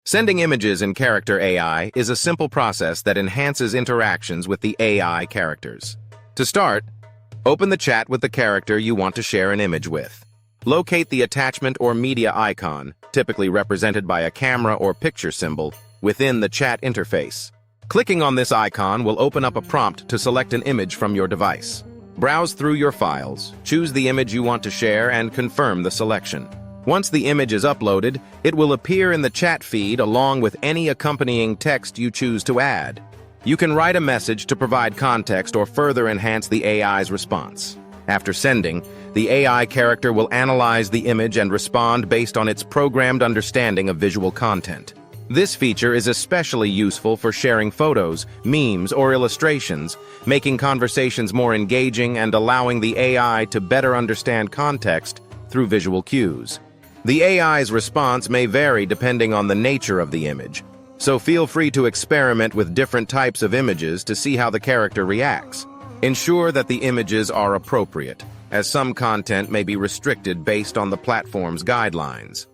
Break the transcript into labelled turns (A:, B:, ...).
A: Sending images in Character AI is a simple process that enhances interactions with the AI characters. To start, open the chat with the character you want to share an image with. Locate the attachment or media icon, typically represented by a camera or picture symbol, within the chat interface. Clicking on this icon will open up a prompt to select an image from your device. Browse through your files, choose the image you want to share, and confirm the selection. Once the image is uploaded, it will appear in the chat feed along with any accompanying text you choose to add. You can write a message to provide context or further enhance the AI's response. After sending, the AI character will analyze the image and respond based on its programmed understanding of visual content. This feature is especially useful for sharing photos, memes, or illustrations, making conversations more engaging and allowing the AI to better understand context through visual cues. The AI's response may vary depending on the nature of the image, so feel free to experiment with different types of images to see how the character reacts. Ensure that the images are appropriate, as some content may be restricted based on the platform's guidelines.